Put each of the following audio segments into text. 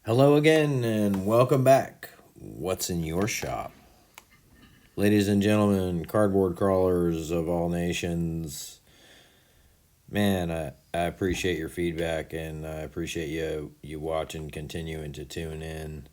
Hello again and welcome back. What's in your shop? Ladies and gentlemen, cardboard crawlers of all nations, man, I appreciate your feedback and I appreciate you watching, continuing to tune in.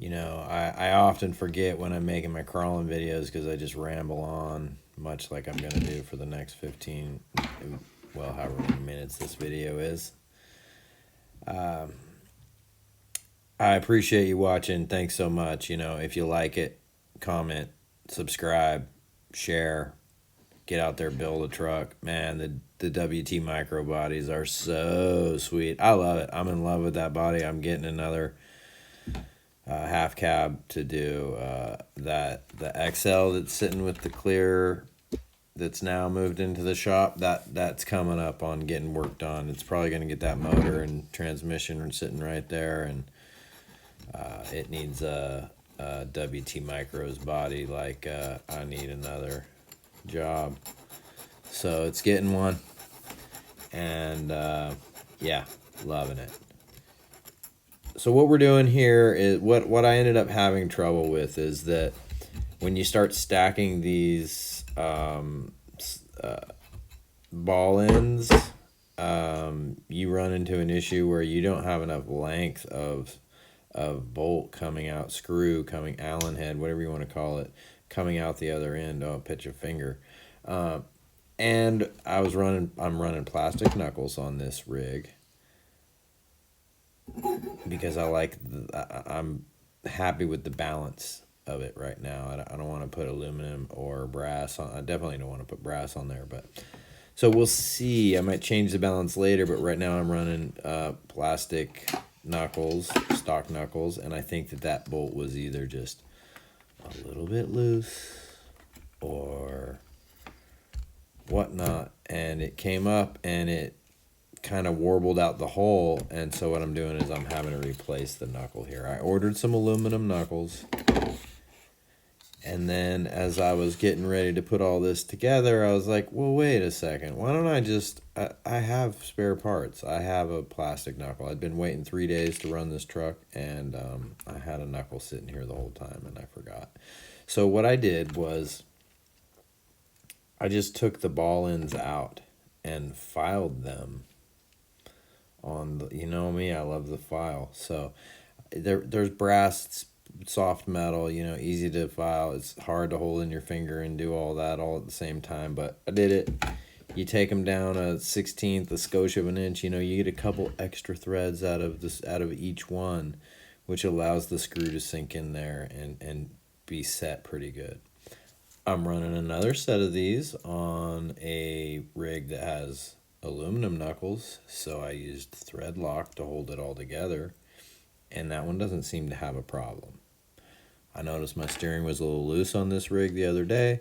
I often forget when I'm making my crawling videos because I just ramble on, much like I'm going to do for the next 15, well, however many minutes this video is. I appreciate you watching. Thanks so much. If you like it, comment, subscribe, share, get out there, build a truck. Man, the WT micro bodies are so sweet. I love it. I'm in love with that body. I'm getting another half cab to do the XL that's sitting with the clear that's now moved into the shop. That's coming up on getting worked on. It's probably going to get that motor and transmission sitting right there, and it needs a WT Micros body. Like I need another job, so it's getting one, and yeah, loving it. So what we're doing here is what I ended up having trouble with is that when you start stacking these ball ends, you run into an issue where you don't have enough length of bolt coming out, screw coming, Allen head, whatever you want to call it, coming out the other end. Oh, pitch a finger. And I'm running plastic knuckles on this rig because I'm happy with the balance of it right now. I don't want to put aluminum or brass on. I definitely don't want to put brass on there, but so we'll see. I might change the balance later, but right now I'm running plastic knuckles, stock knuckles, and I think that bolt was either just a little bit loose or whatnot, and it came up and it kind of warbled out the hole, and so what I'm doing is I'm having to replace the knuckle here. I ordered some aluminum knuckles, and then as I was getting ready to put all this together, I was like, well, wait a second. Why don't I just, I have spare parts. I have a plastic knuckle. I'd been waiting 3 days to run this truck, and I had a knuckle sitting here the whole time, and I forgot. So what I did was I just took the ball ends out and filed them on the, you know me, I love the file. So there's brass, soft metal, easy to file. It's hard to hold in your finger and do all that all at the same time, but I did it. You take them down a 1/16, a scotia of an inch, you get a couple extra threads out of each one, which allows the screw to sink in there and be set pretty good. I'm running another set of these on a rig that has aluminum knuckles, so I used thread lock to hold it all together, and that one doesn't seem to have a problem. I noticed my steering was a little loose on this rig the other day.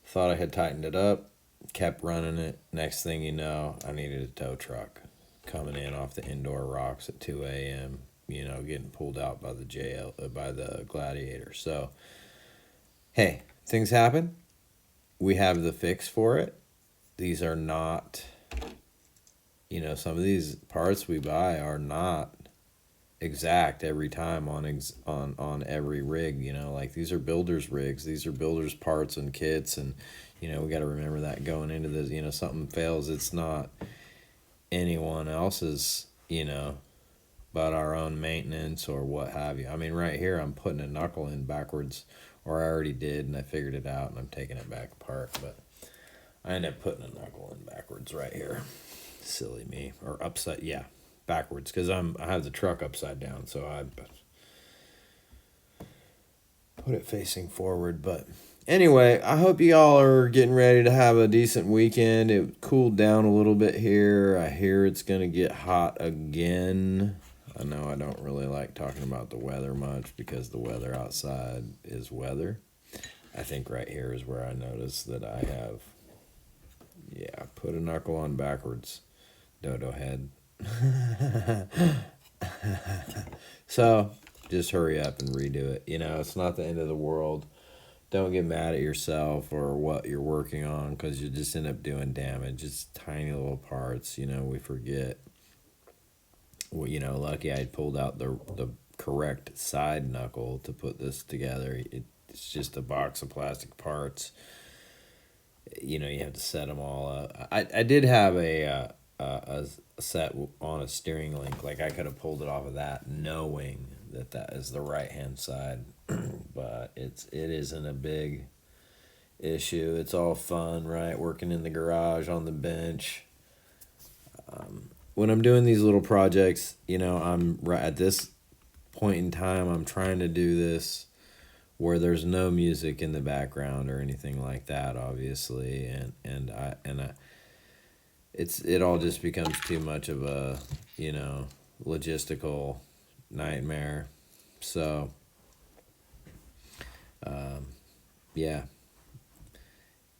Thought I had tightened it up, kept running it. Next thing you know, I needed a tow truck coming in off the indoor rocks at 2 a.m., getting pulled out by the Gladiator. So, hey, things happen. We have the fix for it. These are not, some of these parts we buy are not exact every time on every rig. Like these are builders rigs. These are builders parts and kits, and we got to remember that going into this. Something fails, it's not anyone else's, but our own maintenance or what have you. I mean, right here I'm putting a knuckle in backwards, or I already did, and I figured it out, and I'm taking it back apart, but I ended up putting a knuckle in backwards right here. Silly me. Or upside, yeah, backwards, because I have the truck upside down, so I put it facing forward. But anyway, I hope y'all are getting ready to have a decent weekend. It cooled down a little bit here. I hear it's going to get hot again. I know I don't really like talking about the weather much because the weather outside is weather. I think right here is where I notice that I have, put a knuckle on backwards, dodo head. So just hurry up and redo it. It's not the end of the world. Don't get mad at yourself or what you're working on, because you just end up doing damage. It's tiny little parts, we forget. well, you know, lucky I had pulled out the correct side knuckle to put this together. It's just a box of plastic parts. You know, you have to set them all up. I did have a set on a steering link. Like I could have pulled it off of that, knowing that that is the right hand side, but it isn't a big issue. It's all fun, right? Working in the garage on the bench. When I'm doing these little projects, you know, I'm right at this point in time. I'm trying to do this where there's no music in the background or anything like that, obviously, and it all just becomes too much of a, you know, logistical nightmare. So yeah,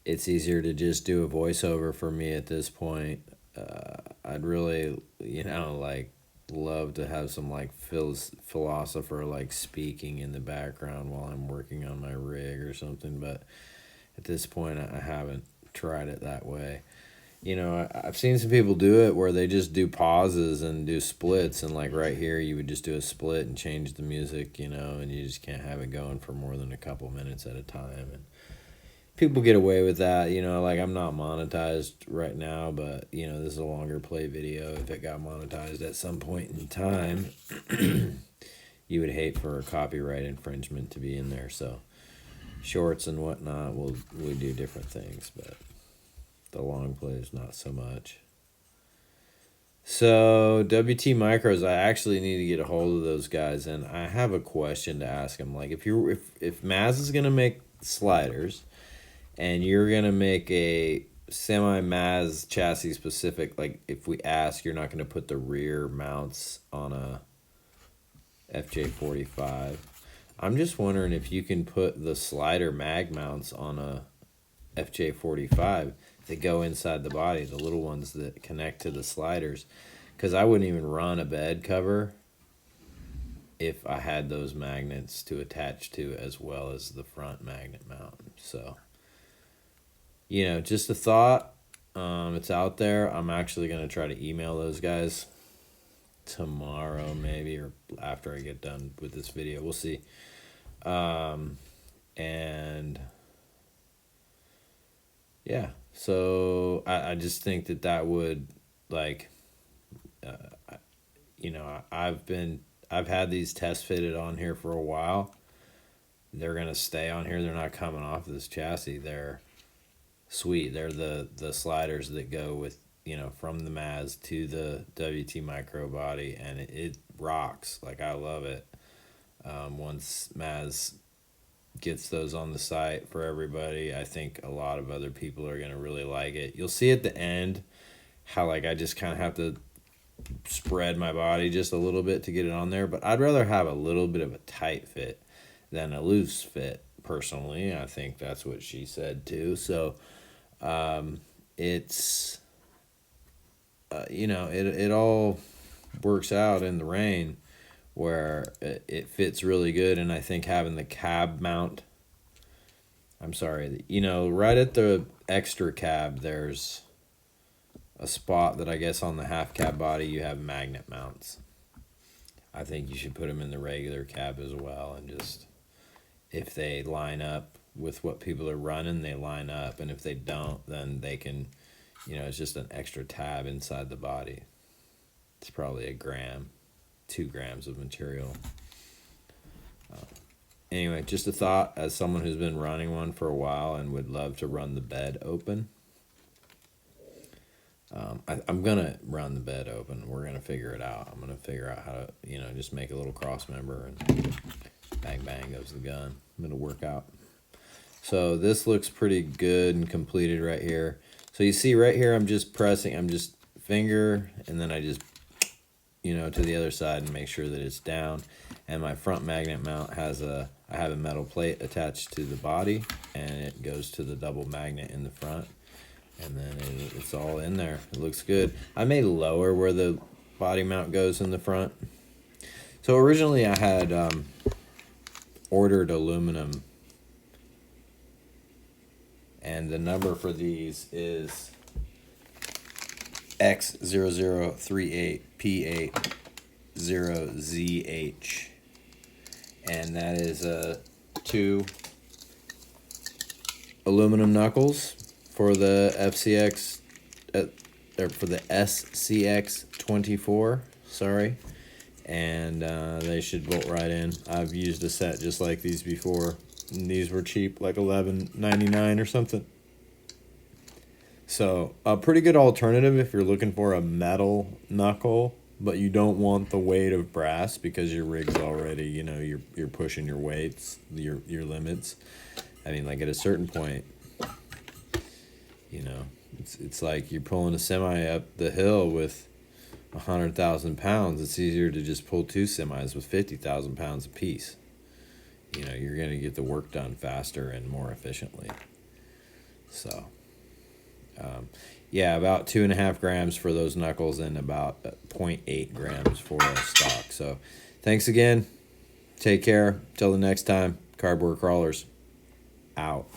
it's easier to just do a voiceover for me at this point. I'd really, you know, like love to have some like philosopher like speaking in the background while I'm working on my rig or something, but at this point I haven't tried it that way. You know, I've seen some people do it where they just do pauses and do splits, and like right here you would just do a split and change the music, you know, and you just can't have it going for more than a couple minutes at a time. And people get away with that, you know, like I'm not monetized right now, but you know, this is a longer play video. If it got monetized at some point in time, you would hate for a copyright infringement to be in there. So shorts and whatnot, we do different things, but the long plays not so much. So WT Micros, I actually need to get a hold of those guys, and I have a question to ask them. Like, if Maz is gonna make sliders, and you're gonna make a semi-Maz chassis specific, like if we ask, you're not gonna put the rear mounts on a FJ45. I'm just wondering if you can put the slider mag mounts on a FJ45 that go inside the body, the little ones that connect to the sliders, because I wouldn't even run a bed cover if I had those magnets to attach to as well as the front magnet mount. So, you know, just a thought. It's out there. I'm actually going to try to email those guys tomorrow maybe, or after I get done with this video. We'll see. And yeah, so I just think that would, like, you know, I've had these test fitted on here for a while. They're gonna stay on here. They're not coming off this chassis. They're sweet. They're the sliders that go with, you know, from the Maz to the WT Micro body, and it rocks. Like, I love it. Once Maz gets those on the site for everybody, I think a lot of other people are gonna really like it. You'll see at the end how, like, I just kind of have to spread my body just a little bit to get it on there, but I'd rather have a little bit of a tight fit than a loose fit, personally. I think that's what she said too. So it's you know, it all works out in the rain where it fits really good. And I think having the cab mount, I'm sorry, you know, right at the extra cab, there's a spot that I guess on the half cab body you have magnet mounts. I think you should put them in the regular cab as well, and just, if they line up with what people are running, they line up, and if they don't, then they can, you know, it's just an extra tab inside the body. It's probably 1 gram, 2 grams of material. Anyway, just a thought as someone who's been running one for a while and would love to run the bed open. I'm gonna run the bed open. We're gonna figure it out. I'm gonna figure out how to, you know, just make a little cross member and bang bang goes the gun. It'll work out. So this looks pretty good and completed right here. So you see right here, I'm just pressing, I'm just finger, and then I just, you know, to the other side and make sure that it's down. And my front magnet mount has I have a metal plate attached to the body, and it goes to the double magnet in the front. And then it's all in there. It looks good. I may lower where the body mount goes in the front. So originally I had ordered aluminum, and the number for these is X0038P8. 0ZH. And that is 2 aluminum knuckles for the FCX, or for the SCX24, sorry. And they should bolt right in. I've used a set just like these before, and these were cheap, like $11.99 or something. So a pretty good alternative if you're looking for a metal knuckle, but you don't want the weight of brass because your rig's already, you know, you're pushing your weights, your limits. I mean, like at a certain point, you know, it's like you're pulling a semi up the hill with 100,000 pounds. It's easier to just pull 2 semis with 50,000 pounds apiece. You know, you're going to get the work done faster and more efficiently. So, yeah, about 2.5 grams for those knuckles and about 0.8 grams for a stock. So, thanks again. Take care. Till the next time. Cardboard crawlers out.